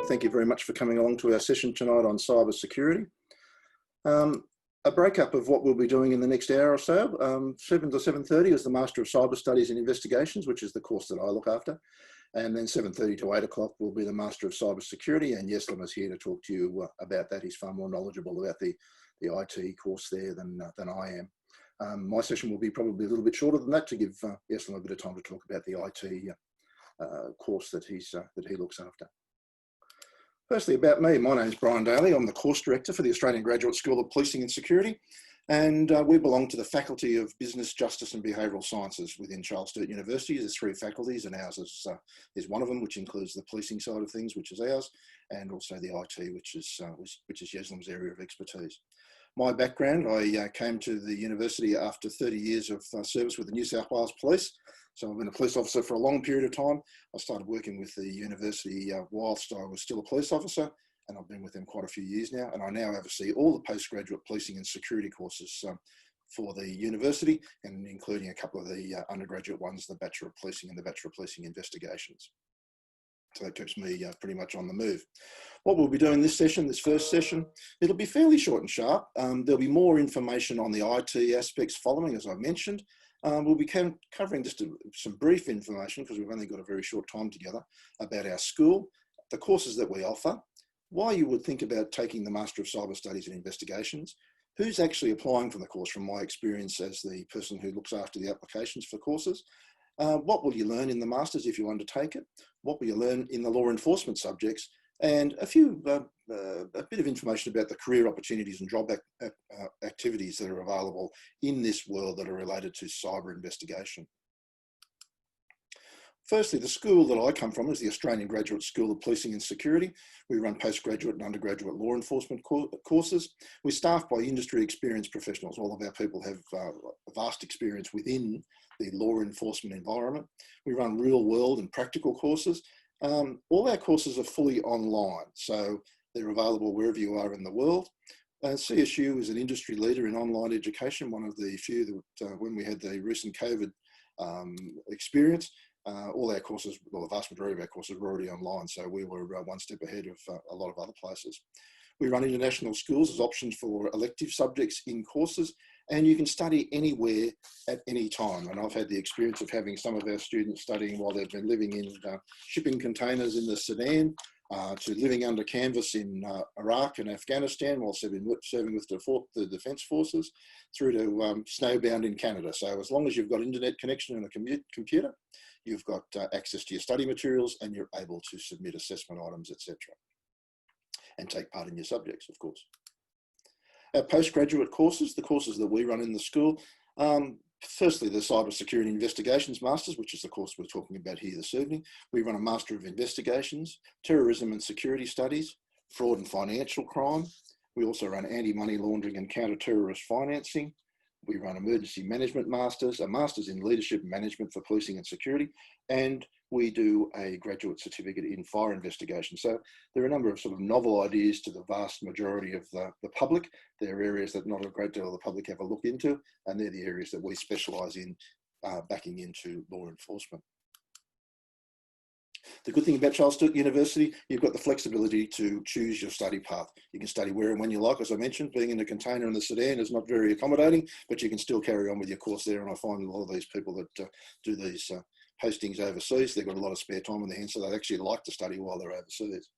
Thank you very much for coming along to our session tonight on cyber security. A breakup of what we'll be doing in the next hour or so. 7 to 7:30 is the Master of Cyber Studies and Investigations, which is the course that I look after. And then 7:30 to 8 o'clock will be the Master of Cyber Security, and Yeslam is here to talk to you about that. He's far more knowledgeable about the IT course there than I am. My session will be probably a little bit shorter than that to give Yeslam a bit of time to talk about the IT course that he looks after. Firstly, about me, my name is Brian Daly. I'm the course director for the Australian Graduate School of Policing and Security, and we belong to the Faculty of Business, Justice and Behavioural Sciences within Sturt University. There's 3 faculties, and ours is one of them, which includes the policing side of things, which is ours, and also the IT, which is Yeslam's area of expertise. My background, I came to the university after 30 years of service with the New South Wales Police. So I've been a police officer for a long period of time. I started working with the university whilst I was still a police officer, and I've been with them quite a few years now. And I now oversee all the postgraduate policing and security courses for the university, and including a couple of the undergraduate ones, the Bachelor of Policing and the Bachelor of Policing Investigations. So that keeps me pretty much on the move. What we'll be doing this session, this first session, it'll be fairly short and sharp. There'll be more information on the IT aspects following, as I mentioned. We'll be covering just some brief information, because we've only got a very short time together, about our school, the courses that we offer, why you would think about taking the Master of Cyber Studies and Investigations, who's actually applying for the course from my experience as the person who looks after the applications for courses. What will you learn in the Masters if you undertake it? What will you learn in the law enforcement subjects? And a bit of information about the career opportunities and job activities that are available in this world that are related to cyber investigation. Firstly, the school that I come from is the Australian Graduate School of Policing and Security. We run postgraduate and undergraduate law enforcement courses. We're staffed by industry experienced professionals. All of our people have vast experience within the law enforcement environment. We run real world and practical courses. All our courses are fully online, so they're available wherever you are in the world. CSU is an industry leader in online education, one of the few that when we had the recent COVID experience, all our courses, well, the vast majority of our courses were already online, so we were one step ahead of a lot of other places. We run international schools as options for elective subjects in courses, and you can study anywhere at any time. And I've had the experience of having some of our students studying while they've been living in shipping containers in the Sudan, to living under canvas in Iraq and Afghanistan while serving with the Defence Forces, through to snowbound in Canada. So as long as you've got internet connection and a computer, you've got access to your study materials, and you're able to submit assessment items, etc. and take part in your subjects, of course. Our postgraduate courses, the courses that we run in the school, firstly, the Cyber Security Investigations Masters, which is the course we're talking about here this evening. We run a Master of Investigations, Terrorism and Security Studies, Fraud and Financial Crime. We also run Anti-Money Laundering and Counter-Terrorist Financing. We run Emergency Management Masters, a Masters in Leadership Management for Policing and Security, and we do a graduate certificate in fire investigation. So there are a number of sort of novel ideas to the vast majority of the public. There are areas that not a great deal of the public ever look into, and they're the areas that we specialise in, backing into law enforcement. The good thing about Sturt University, you've got the flexibility to choose your study path. You can study where and when you like. As I mentioned, being in a container in the Sudan is not very accommodating, but you can still carry on with your course there. And I find a lot of these people that do these postings overseas, they've got a lot of spare time on their hands, so they actually like to study while they're overseas.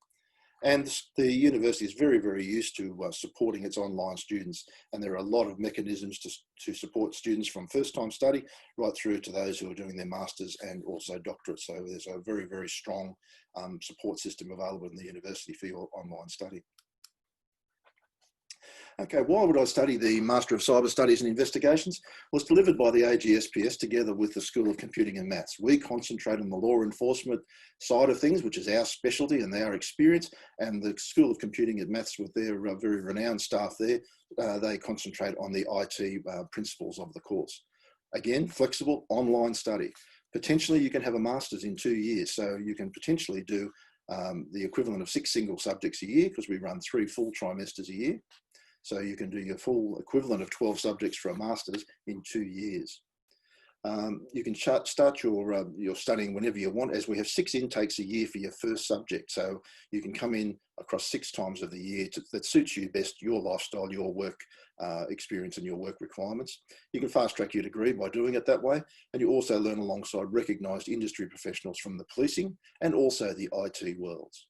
And the university is very, very used to supporting its online students. And there are a lot of mechanisms to support students from first-time study right through to those who are doing their masters and also doctorates. So there's a very, very strong support system available in the university for your online study. Okay, why would I study the Master of Cyber Studies and Investigations? Well, it's delivered by the AGSPS together with the School of Computing and Maths. We concentrate on the law enforcement side of things, which is our specialty and our experience, and the School of Computing and Maths, with their very renowned staff there, they concentrate on the IT principles of the course. Again, flexible online study. Potentially you can have a Master's in 2 years, so you can potentially do the equivalent of 6 single subjects a year, because we run 3 full trimesters a year. So you can do your full equivalent of 12 subjects for a Master's in 2 years. You can start your studying whenever you want, as we have 6 intakes a year for your first subject. So you can come in across 6 times of the year that suits you best, your lifestyle, your work experience and your work requirements. You can fast track your degree by doing it that way. And you also learn alongside recognised industry professionals from the policing and also the IT worlds.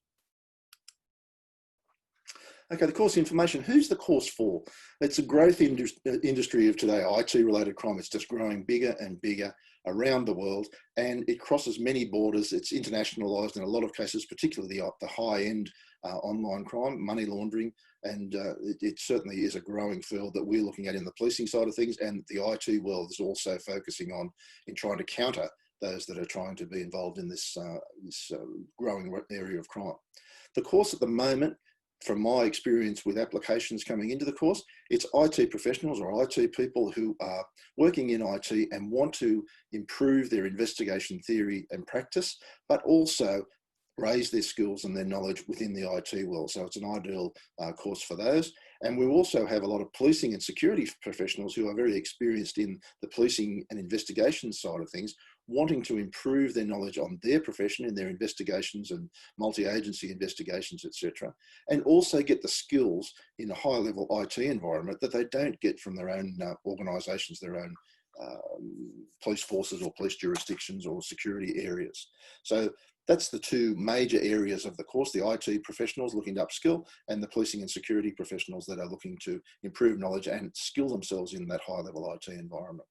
Okay, the course information. Who's the course for? It's a growth industry of today, IT-related crime. It's just growing bigger and bigger around the world, and it crosses many borders. It's internationalised in a lot of cases, particularly the high-end online crime, money laundering, and it certainly is a growing field that we're looking at in the policing side of things, and the IT world is also focusing on in trying to counter those that are trying to be involved in this growing area of crime. The course at the moment, from my experience with applications coming into the course, it's IT professionals or IT people who are working in IT and want to improve their investigation theory and practice, but also raise their skills and their knowledge within the IT world. So it's an ideal course for those. And we also have a lot of policing and security professionals who are very experienced in the policing and investigation side of things, wanting to improve their knowledge on their profession in their investigations and multi-agency investigations, etc., and also get the skills in a high-level IT environment that they don't get from their own organisations, their own police forces or police jurisdictions or security areas. So that's the 2 major areas of the course: the IT professionals looking to upskill, and the policing and security professionals that are looking to improve knowledge and skill themselves in that high-level IT environment.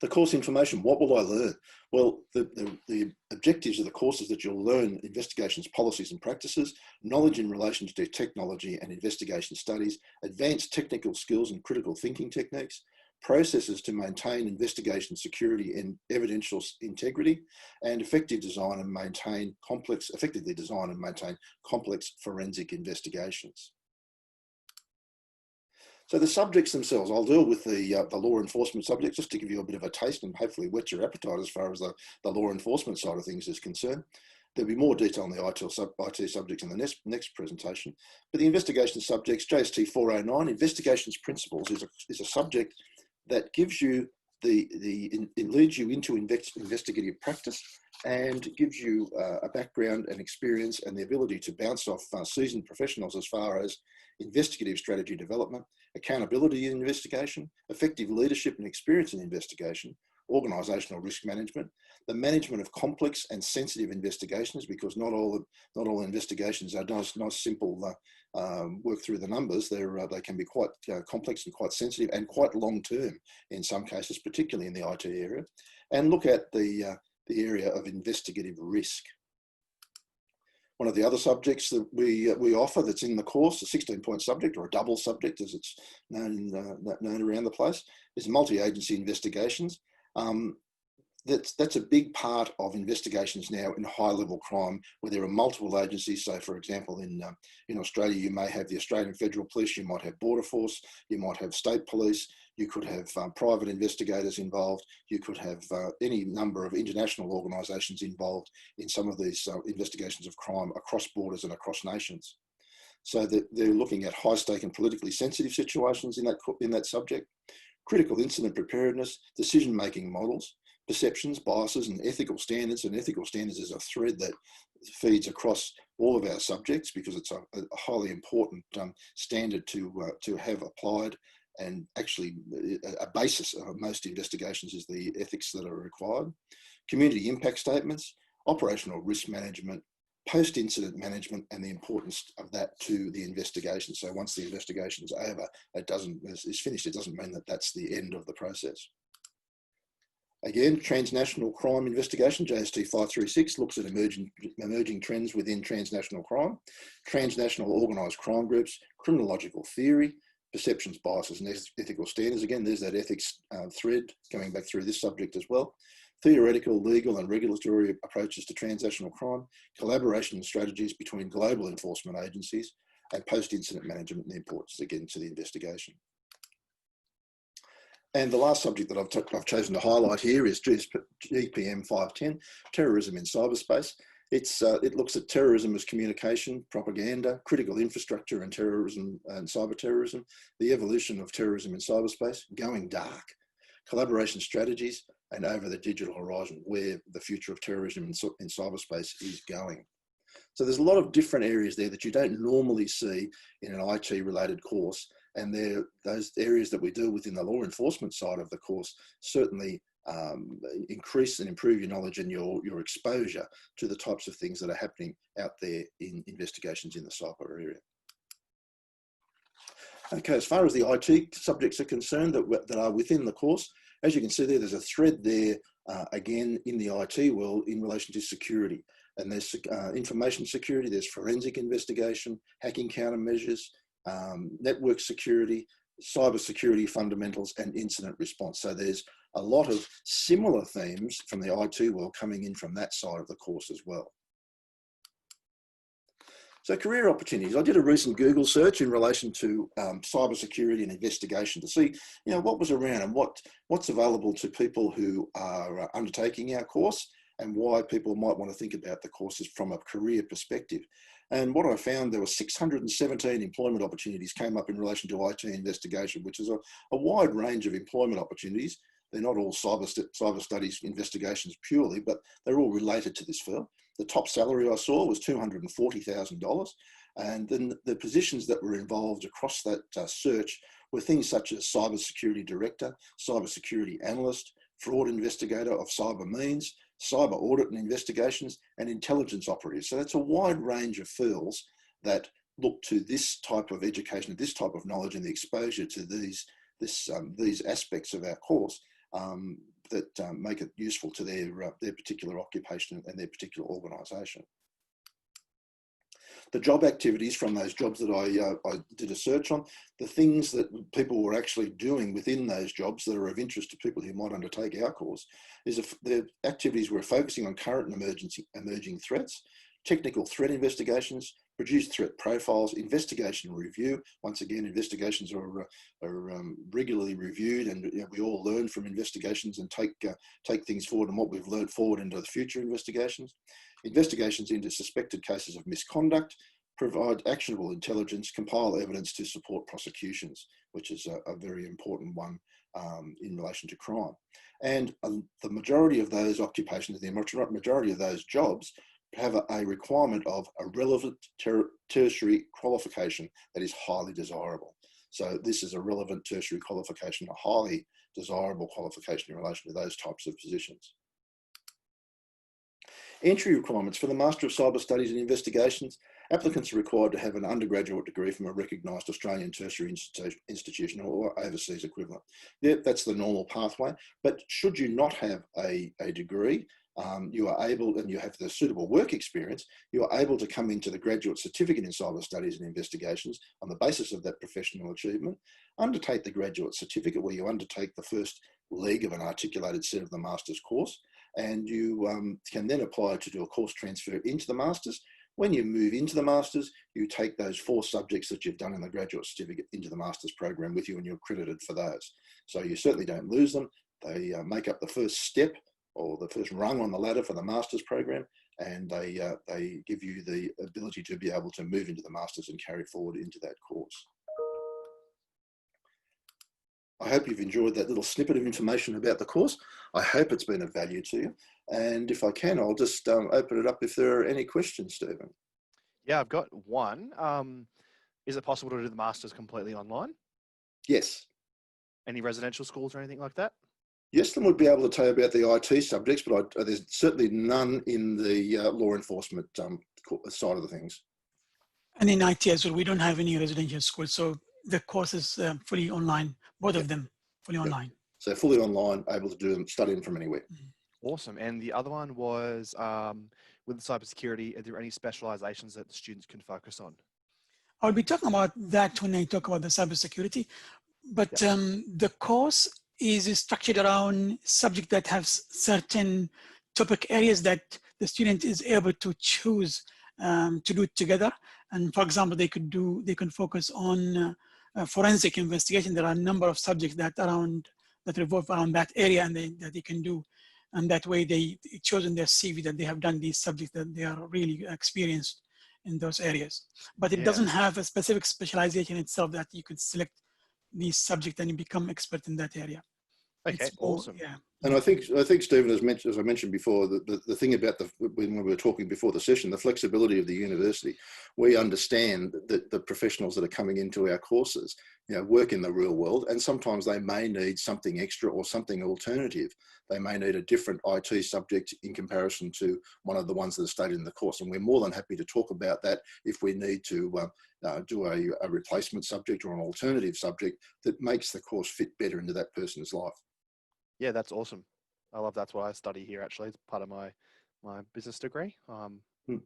The course information, what will I learn? Well, the objectives of the course is that you'll learn investigations, policies and practices, knowledge in relation to technology and investigation studies, advanced technical skills and critical thinking techniques, processes to maintain investigation security and evidential integrity, and effectively design and maintain complex forensic investigations. So the subjects themselves, I'll deal with the law enforcement subject just to give you a bit of a taste and hopefully whet your appetite as far as the law enforcement side of things is concerned. There'll be more detail on the IT subjects in the next presentation. But the investigation subjects, JST 409, investigations principles, is a subject that gives you it leads you into investigative practice and gives you a background and experience and the ability to bounce off seasoned professionals as far as investigative strategy development, accountability in investigation, effective leadership and experience in investigation, organisational risk management, the management of complex and sensitive investigations, because not all investigations are nice simple work through the numbers. They can be quite complex and quite sensitive and quite long term in some cases, particularly in the IT area, and look at the area of investigative risk. One of the other subjects that we offer that's in the course, a 16-point subject or a double subject as it's known around the place, is multi-agency investigations. That's a big part of investigations now in high-level crime, where there are multiple agencies. So, for example, in Australia, you may have the Australian Federal Police, you might have Border Force, you might have State Police, you could have private investigators involved, you could have any number of international organisations involved in some of these investigations of crime across borders and across nations. So they're looking at high-stake and politically sensitive situations in that subject, critical incident preparedness, decision-making models, perceptions, biases, and ethical standards. And ethical standards is a thread that feeds across all of our subjects because it's a highly important standard to have applied, and actually a basis of most investigations is the ethics that are required. Community impact statements, operational risk management, post-incident management, and the importance of that to the investigation. So once the investigation is over, is finished, it doesn't mean that that's the end of the process. Again, transnational crime investigation, JST 536, looks at emerging trends within transnational crime, transnational organised crime groups, criminological theory, perceptions, biases and ethical standards. Again, there's that ethics thread coming back through this subject as well. Theoretical, legal and regulatory approaches to transnational crime, collaboration and strategies between global enforcement agencies, and post-incident management and the importance, again, to the investigation. And the last subject that I've chosen to highlight here is GPM 510, terrorism in cyberspace. It looks at terrorism as communication, propaganda, critical infrastructure and terrorism and cyber terrorism, the evolution of terrorism in cyberspace, going dark, collaboration strategies, and over the digital horizon, where the future of terrorism in cyberspace is going. So there's a lot of different areas there that you don't normally see in an IT-related course, and those areas that we deal with in the law enforcement side of the course certainly increase and improve your knowledge and your exposure to the types of things that are happening out there in investigations in the cyber area. Okay, as far as the IT subjects are concerned that are within the course, as you can see there's a thread there, again, in the IT world in relation to security. And there's information security, there's forensic investigation, hacking countermeasures, network security, cyber security fundamentals, and incident response. So there's a lot of similar themes from the IT world coming in from that side of the course as well. So career opportunities. I did a recent Google search in relation to cybersecurity and investigation to see, what was around and what's available to people who are undertaking our course, and why people might want to think about the courses from a career perspective. And what I found, there were 617 employment opportunities came up in relation to IT investigation, which is a wide range of employment opportunities. They're not all cyber studies investigations purely, but they're all related to this field. The top salary I saw was $240,000. And then the positions that were involved across that search were things such as cybersecurity director, cybersecurity analyst, fraud investigator of cyber means, cyber audit and investigations, and intelligence operatives. So that's a wide range of fields that look to this type of education, this type of knowledge, and the exposure to these aspects of our course that make it useful to their particular occupation and their particular organisation. The job activities from those jobs that I did a search on, the things that people were actually doing within those jobs that are of interest to people who might undertake our course, is the activities were focusing on current and emerging threats, technical threat investigations, produce threat profiles, investigation review. Once again, investigations are regularly reviewed, and we all learn from investigations and take things forward and what we've learned forward into the future investigations. Investigations into suspected cases of misconduct, provide actionable intelligence, compile evidence to support prosecutions, which is a very important one in relation to crime. And the majority of those occupations, the majority of those jobs have a requirement of a relevant tertiary qualification that is highly desirable. So this is a relevant tertiary qualification, a highly desirable qualification in relation to those types of positions. Entry requirements for the Master of Cyber Studies and Investigations. Applicants are required to have an undergraduate degree from a recognised Australian tertiary institution or overseas equivalent. Yep, that's the normal pathway. But should you not have a degree, you are able, and you have the suitable work experience, you are able to come into the graduate certificate in cyber studies and investigations on the basis of that professional achievement, undertake the graduate certificate where you undertake the first leg of an articulated set of the master's course, and you can then apply to do a course transfer into the master's. When you move into the master's, you take those 4 subjects that you've done in the graduate certificate into the master's program with you, and you're credited for those. So you certainly don't lose them. They make up the first step or the first rung on the ladder for the master's program, and they give you the ability to be able to move into the master's and carry forward into that course. I hope you've enjoyed that little snippet of information about the course. I hope it's been of value to you. And if I can, I'll just open it up if there are any questions, Stephen. Yeah, I've got one. Is it possible to do the Masters completely online? Yes. Any residential schools or anything like that? Yeslam would be able to tell you about the IT subjects, but there's certainly none in the law enforcement side of the things. And in IT as well, we don't have any residential schools, so the course is fully online, both of them fully online. So fully online, able to do them, studying from anywhere. Awesome. And the other one was with cybersecurity, are there any specializations that the students can focus on? I'll be talking about that when I talk about the cybersecurity, but the course is structured around subjects that have certain topic areas that the student is able to choose to do it together. And for example, they can focus on forensic investigation. There are a number of subjects that revolve around that area, and that they can do. And that way they chose in their CV that they have done these subjects, that they are really experienced in those areas. But it doesn't have a specific specialization itself that you could select these subjects and you become expert in that area. Okay, It's more, awesome. yeah. And I think Stephen, as I mentioned before, the thing about when we were talking before the session, the flexibility of the university, we understand that the professionals that are coming into our courses, work in the real world, and sometimes they may need something extra or something alternative. They may need a different IT subject in comparison to one of the ones that are stated in the course, and we're more than happy to talk about that if we need to do a replacement subject or an alternative subject that makes the course fit better into that person's life. Yeah, that's awesome. I love that's what I study here. Actually, it's part of my business degree. The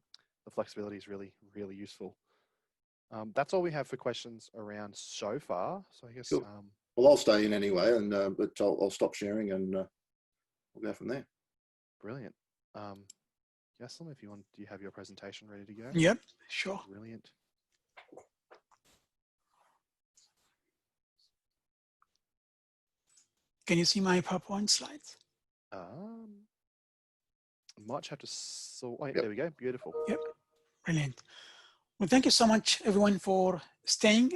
flexibility is really, really useful. That's all we have for questions around so far. So I guess. Sure. Well, I'll stay in anyway, and but I'll stop sharing, and we'll go from there. Brilliant. Yeslam, if you want, do you have your presentation ready to go? Yep, sure. Brilliant. Can you see my PowerPoint slides? Might have to. Wait, Yep. There we go. Beautiful. Yep, brilliant. Well, thank you so much, everyone, for staying.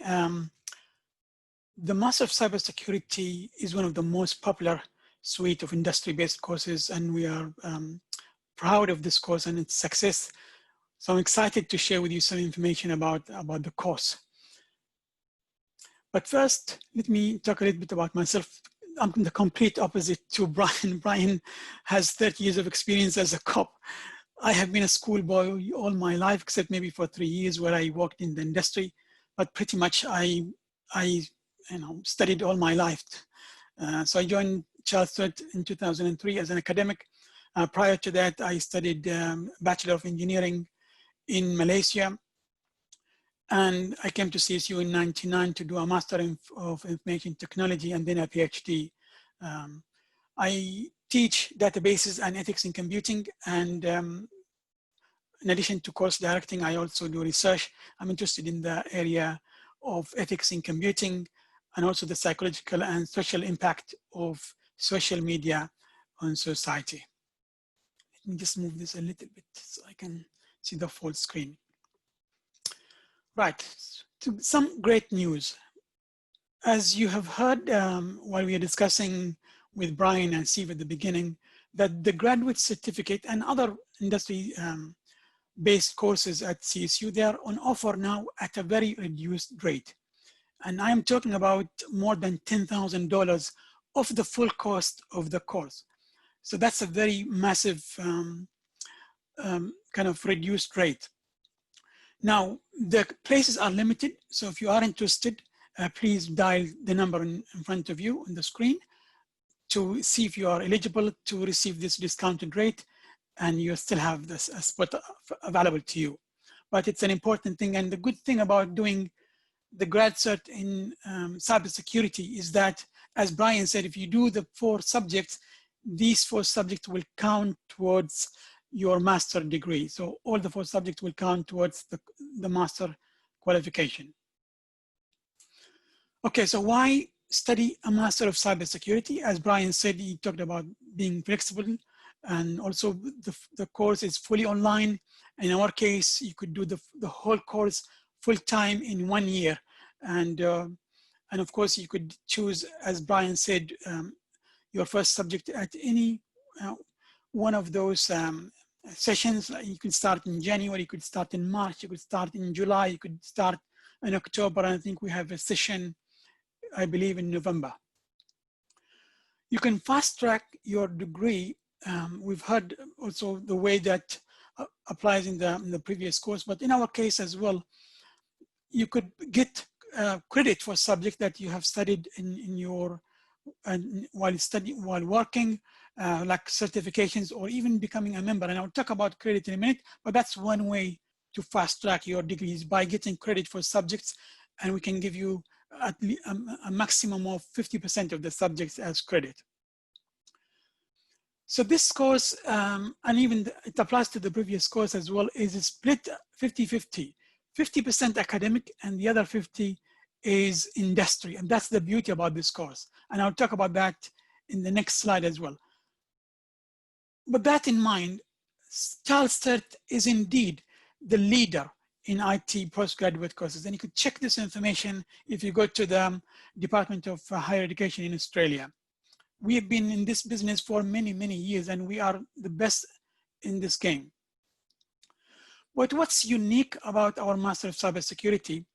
The Master of Cybersecurity is one of the most popular suite of industry-based courses, and we are proud of this course and its success. So I'm excited to share with you some information about the course. But first, let me talk a little bit about myself. I'm the complete opposite to Brian. Brian has 30 years of experience as a cop. I have been a schoolboy all my life, except maybe for 3 years where I worked in the industry. But pretty much I studied all my life. So I joined Sturt in 2003 as an academic. Prior to that, I studied Bachelor of Engineering in Malaysia. And I came to CSU in '99 to do a Master of Information Technology and then a PhD. I teach databases and ethics in computing. And in addition to course directing, I also do research. I'm interested in the area of ethics in computing and also the psychological and social impact of social media on society. Let me just move this a little bit so I can see the full screen. Right, some great news. As you have heard while we are discussing with Brian and Steve at the beginning, that the graduate certificate and other industry-based courses at CSU, they are on offer now at a very reduced rate. And I'm talking about more than $10,000 of the full cost of the course. So that's a very massive kind of reduced rate. Now, the places are limited. So if you are interested, please dial the number in front of you on the screen to see if you are eligible to receive this discounted rate, and you still have this spot available to you. But it's an important thing. And the good thing about doing the grad cert in cybersecurity is that, as Brian said, if you do the 4 subjects, these 4 subjects will count towards your master degree. So all the 4 subjects will count towards the master qualification. Okay, so why study a Master of Cybersecurity? As Brian said, he talked about being flexible, and also the course is fully online. In our case, you could do the whole course full-time in 1 year. And of course, you could choose, as Brian said, your first subject at any one of those sessions. You could start in January, you could start in March, you could start in July, you could start in October. And I think we have a session, I believe, in November. You can fast track your degree. We've heard also the way that applies in the previous course, but in our case as well, you could get credit for subject that you have studied in your while working, like certifications or even becoming a member. And I'll talk about credit in a minute, but that's one way to fast track your degrees, by getting credit for subjects, and we can give you at least a maximum of 50% of the subjects as credit. So this course, and even it applies to the previous course as well, is split 50-50. 50% academic and the other 50 is industry. And that's the beauty about this course. And I'll talk about that in the next slide as well. But that in mind, Sturt is indeed the leader in IT postgraduate courses. And you could check this information if you go to the Department of Higher Education in Australia. We have been in this business for many, many years, and we are the best in this game. But what's unique about our Master of Cybersecurity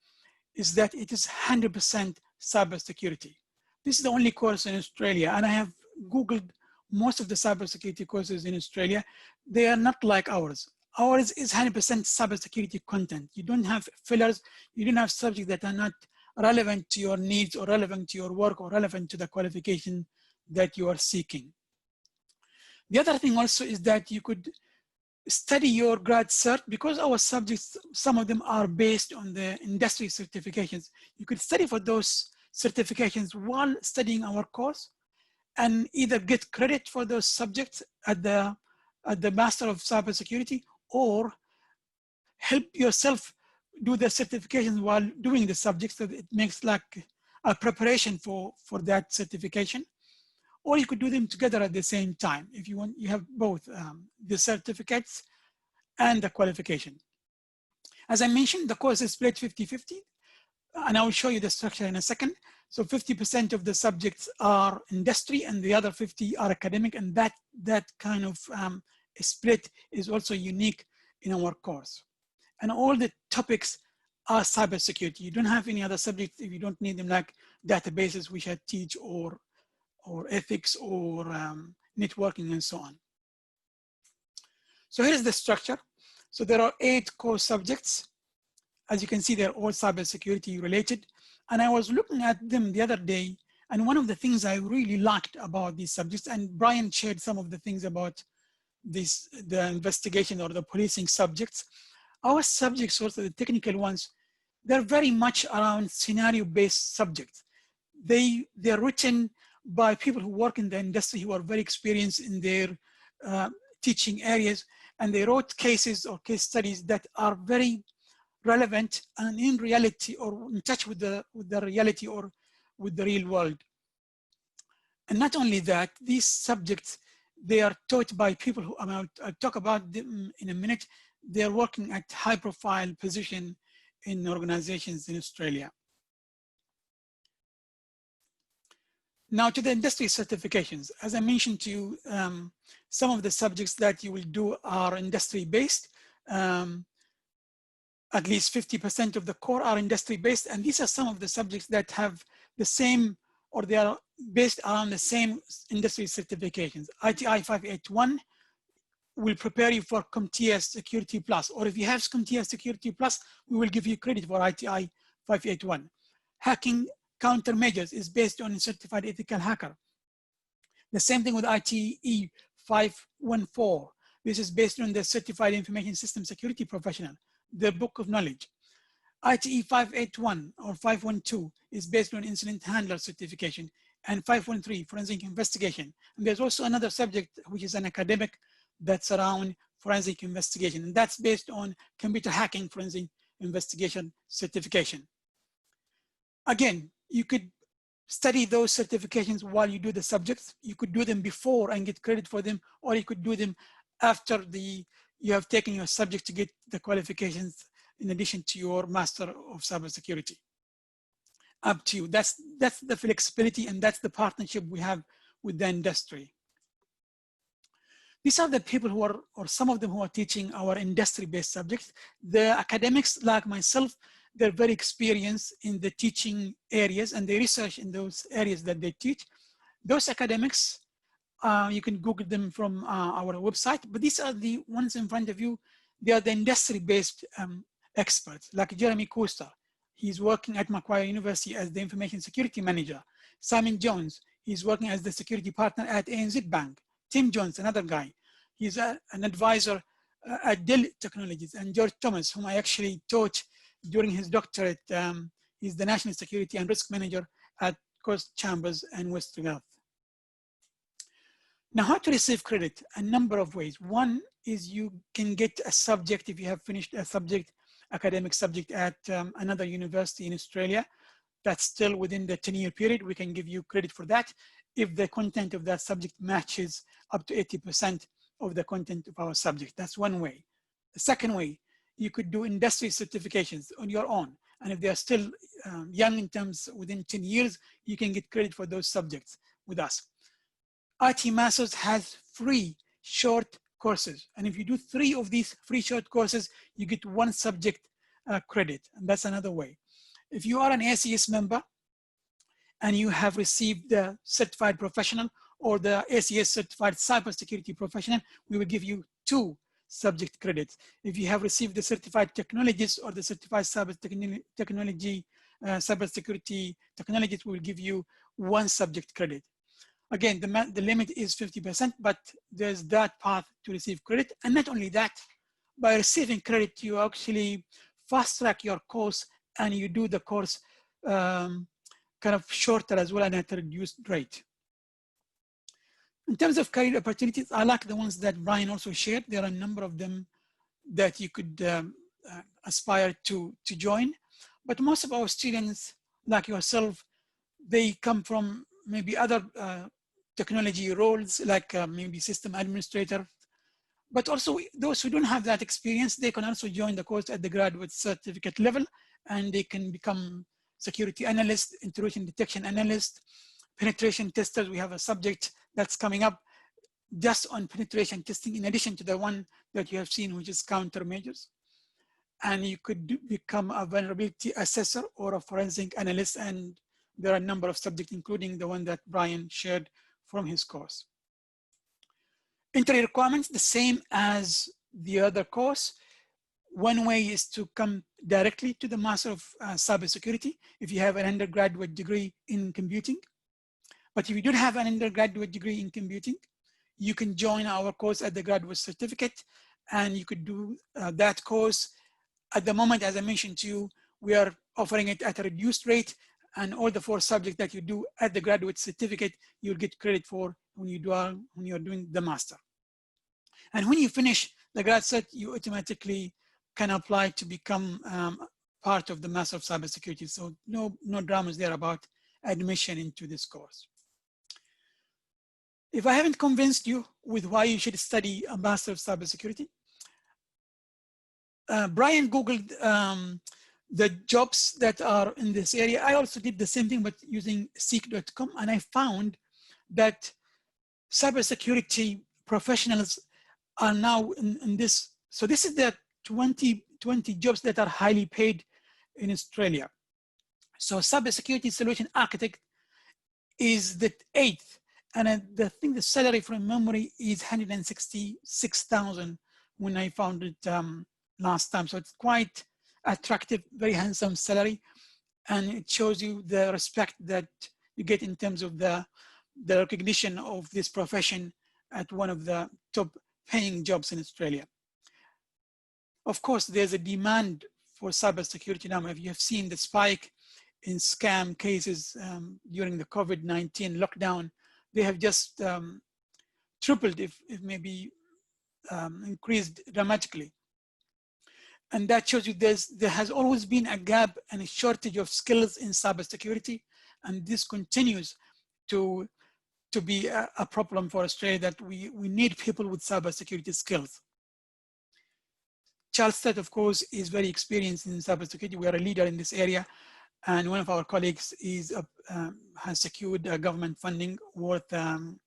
is that it is 100% cybersecurity. This is the only course in Australia, and I have Googled most of the cybersecurity courses in Australia. They are not like ours. Ours is 100% cybersecurity content. You don't have fillers. You don't have subjects that are not relevant to your needs or relevant to your work or relevant to the qualification that you are seeking. The other thing also is that you could study your grad cert, because our subjects, some of them are based on the industry certifications. You could study for those certifications while studying our course and either get credit for those subjects at the Master of Cybersecurity, or help yourself do the certifications while doing the subjects, so that it makes like a preparation for that certification. Or you could do them together at the same time. If you want, you have both the certificates and the qualification. As I mentioned, the course is split 50-50, and I will show you the structure in a second. So 50% of the subjects are industry and the other 50 are academic, and that kind of split is also unique in our course. And all the topics are cybersecurity. You don't have any other subjects if you don't need them, like databases, which I teach, or ethics, or networking, and so on. So here's the structure. So there are 8 core subjects. As you can see, they're all cybersecurity related. And I was looking at them the other day, and one of the things I really liked about these subjects, and Brian shared some of the things about this, the investigation or the policing subjects. Our subjects, also the technical ones, they're very much around scenario-based subjects. They're written by people who work in the industry, who are very experienced in their teaching areas, and they wrote cases or case studies that are very relevant and in reality, or in touch with the reality or with the real world. And not only that, these subjects, they are taught by people who, I'll talk about them in a minute. They're working at high profile position in organizations in Australia. Now to the industry certifications. As I mentioned to you, some of the subjects that you will do are industry based. At least 50% of the core are industry based. And these are some of the subjects that have the same, or they are based around the same industry certifications. ITI 581 will prepare you for CompTIA Security Plus, or if you have CompTIA Security Plus, we will give you credit for ITI 581. Hacking countermeasures is based on a certified ethical hacker. The same thing with ITE 514. This is based on the certified information system security professional, the book of knowledge. ITE 581 or 512 is based on incident handler certification, and 513 forensic investigation. And there's also another subject which is an academic that's around forensic investigation, and that's based on computer hacking forensic investigation certification. Again, you could study those certifications while you do the subjects. You could do them before and get credit for them, or you could do them after you have taken your subject to get the qualifications in addition to your Master of Cybersecurity. Up to you. That's the flexibility, and that's the partnership we have with the industry. These are the people who are, or some of them who are teaching our industry-based subjects. The academics, like myself, they're very experienced in the teaching areas, and they research in those areas that they teach. Those academics, you can Google them from our website, but these are the ones in front of you. They are the industry-based experts, like Jeremy Coaster. He's working at Macquarie University as the information security manager. Simon Jones, he's working as the security partner at ANZ Bank. Tim Jones, another guy, he's an advisor at Daly Technologies. And George Thomas, whom I actually taught during his doctorate, he's the National Security and Risk Manager at Coast Chambers and Western Health. Now, how to receive credit? A number of ways. One is you can get a subject if you have finished a subject, academic subject at another university in Australia. That's still within the 10-year period. We can give you credit for that if the content of that subject matches up to 80% of the content of our subject. That's one way. The second way, you could do industry certifications on your own. And if they are still young in terms within 10 years, you can get credit for those subjects with us. IT Masters has free short courses. And if you do 3 of these free short courses, you get 1 subject credit. And that's another way. If you are an ACS member and you have received the certified professional or the ACS certified cybersecurity professional, we will give you 2 subject credits. If you have received the certified technologist or the certified cybersecurity technologist, we will give you 1 subject credit. Again, the limit is 50%, but there's that path to receive credit. And not only that, by receiving credit, you actually fast track your course and you do the course kind of shorter as well and at a reduced rate. In terms of career opportunities, I like the ones that Brian also shared. There are a number of them that you could aspire to join. But most of our students, like yourself, they come from maybe other technology roles, like maybe system administrator. But also those who don't have that experience, they can also join the course at the graduate certificate level, and they can become security analyst, intrusion detection analyst, penetration testers. We have a subject that's coming up just on penetration testing, in addition to the one that you have seen, which is countermeasures. And you could become a vulnerability assessor or a forensic analyst. And there are a number of subjects, including the one that Brian shared from his course. Entry requirements, the same as the other course. One way is to come directly to the Master of Cybersecurity if you have an undergraduate degree in computing. But if you don't have an undergraduate degree in computing, you can join our course at the graduate certificate, and you could do that course. At the moment, as I mentioned to you, we are offering it at a reduced rate, and all the 4 subjects that you do at the graduate certificate, you'll get credit for when you're doing the master. And when you finish the grad cert, you automatically can apply to become part of the Master of Cybersecurity. So no dramas there about admission into this course. If I haven't convinced you with why you should study a Master of Cybersecurity, Brian Googled the jobs that are in this area. I also did the same thing, but using seek.com, and I found that cybersecurity professionals are now in this. So this is the 20 jobs that are highly paid in Australia. So cybersecurity solution architect is the 8th. And I think the salary from memory is 166,000 when I found it last time. So it's quite attractive, very handsome salary. And it shows you the respect that you get in terms of the recognition of this profession at one of the top paying jobs in Australia. Of course, there's a demand for cybersecurity now. If you have seen the spike in scam cases during the COVID-19 lockdown, they have just tripled, if maybe increased dramatically. And that shows you there has always been a gap and a shortage of skills in cybersecurity. And this continues to be a problem for Australia, that we need people with cybersecurity skills. Sturt, of course, is very experienced in cybersecurity. We are a leader in this area. And one of our colleagues has secured government funding worth 2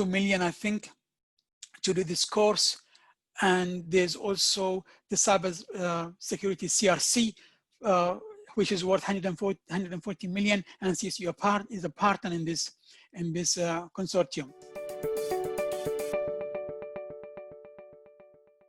million, I think, to do this course. And there's also the cybersecurity CRC, which is worth 140 million, and CSU is a partner in this consortium.